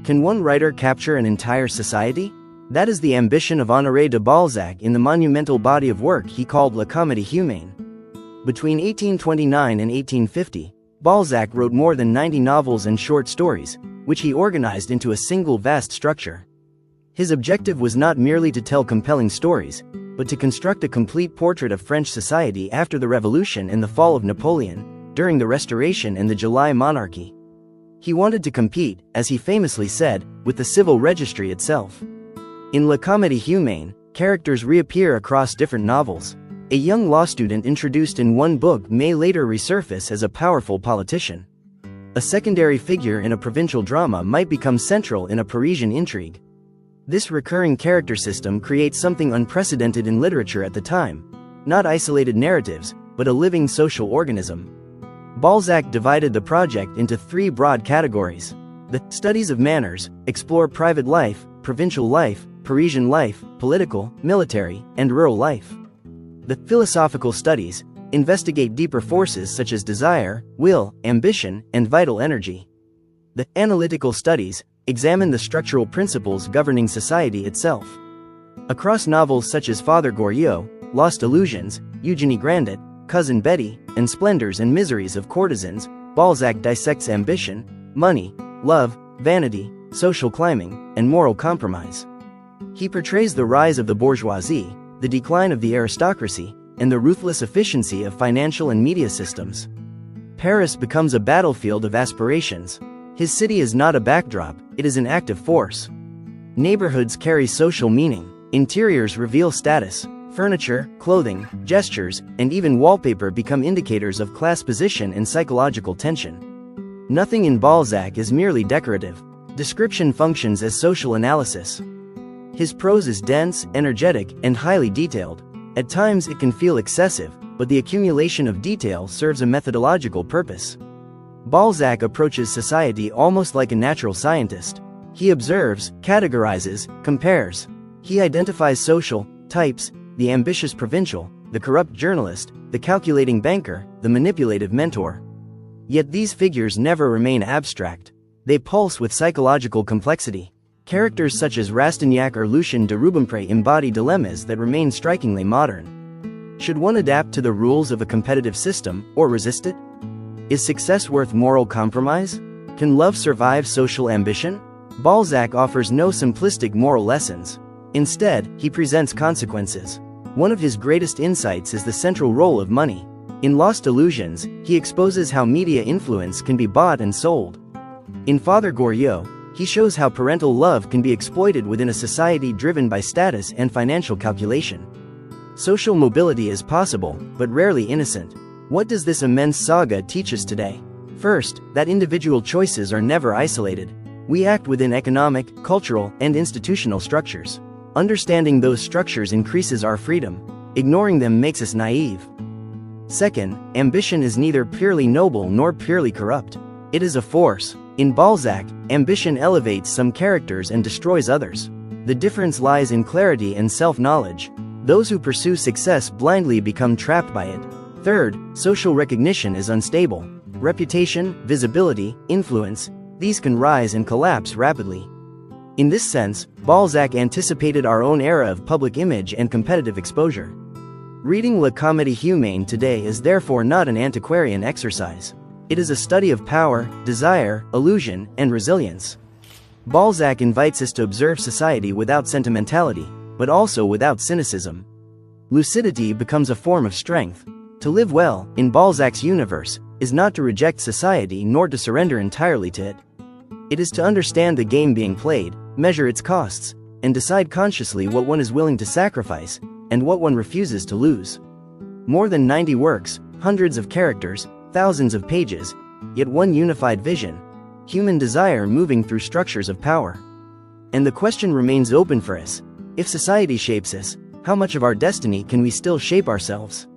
Can one writer capture an entire society? That is the ambition of Honoré de Balzac in the monumental body of work he called La Comédie Humaine. Between 1829 and 1850, Balzac wrote more than 90 novels and short stories, which he organized into a single vast structure. His objective was not merely to tell compelling stories, but to construct a complete portrait of French society after the Revolution and the fall of Napoleon, during the Restoration and the July Monarchy. He wanted to compete, as he famously said, with the civil registry itself. In La Comédie Humaine, characters reappear across different novels. A young law student introduced in one book may later resurface as a powerful politician. A secondary figure in a provincial drama might become central in a Parisian intrigue. This recurring character system creates something unprecedented in literature at the time. Not isolated narratives, but a living social organism. Balzac divided the project into three broad categories. The studies of manners explore private life, provincial life, Parisian life, political, military, and rural life. The philosophical studies investigate deeper forces such as desire, will, ambition, and vital energy. The analytical studies examine the structural principles governing society itself. Across novels such as Father Goriot, Lost Illusions, Eugenie Grandet, Cousin Betty, and Splendors and Miseries of Courtesans, Balzac dissects ambition, money, love, vanity, social climbing, and moral compromise. He portrays the rise of the bourgeoisie, the decline of the aristocracy, and the ruthless efficiency of financial and media systems. Paris becomes a battlefield of aspirations. His city is not a backdrop, it is an active force. Neighborhoods carry social meaning, interiors reveal status, furniture, clothing, gestures, and even wallpaper become indicators of class position and psychological tension. Nothing in Balzac is merely decorative. Description functions as social analysis. His prose is dense, energetic, and highly detailed. At times it can feel excessive, but the accumulation of detail serves a methodological purpose. Balzac approaches society almost like a natural scientist. He observes, categorizes, compares. He identifies social types, the ambitious provincial, the corrupt journalist, the calculating banker, the manipulative mentor. Yet these figures never remain abstract. They pulse with psychological complexity. Characters such as Rastignac or Lucien de Rubempré embody dilemmas that remain strikingly modern. Should one adapt to the rules of a competitive system, or resist it? Is success worth moral compromise? Can love survive social ambition? Balzac offers no simplistic moral lessons. Instead, he presents consequences. One of his greatest insights is the central role of money. In Lost Illusions, he exposes how media influence can be bought and sold. In Father Goriot, he shows how parental love can be exploited within a society driven by status and financial calculation. Social mobility is possible, but rarely innocent. What does this immense saga teach us today? First, that individual choices are never isolated. We act within economic, cultural, and institutional structures. Understanding those structures increases our freedom. Ignoring them makes us naive. Second, ambition is neither purely noble nor purely corrupt. It is a force. In Balzac, ambition elevates some characters and destroys others. The difference lies in clarity and self-knowledge. Those who pursue success blindly become trapped by it. Third, social recognition is unstable. Reputation, visibility, influence, these can rise and collapse rapidly. In this sense, Balzac anticipated our own era of public image and competitive exposure. Reading La Comédie Humaine today is therefore not an antiquarian exercise. It is a study of power, desire, illusion, and resilience. Balzac invites us to observe society without sentimentality, but also without cynicism. Lucidity becomes a form of strength. To live well, in Balzac's universe, is not to reject society nor to surrender entirely to it. It is to understand the game being played, measure its costs, and decide consciously what one is willing to sacrifice, and what one refuses to lose. More than 90 works, hundreds of characters, thousands of pages, yet one unified vision. Human desire moving through structures of power. And the question remains open for us. If society shapes us, how much of our destiny can we still shape ourselves?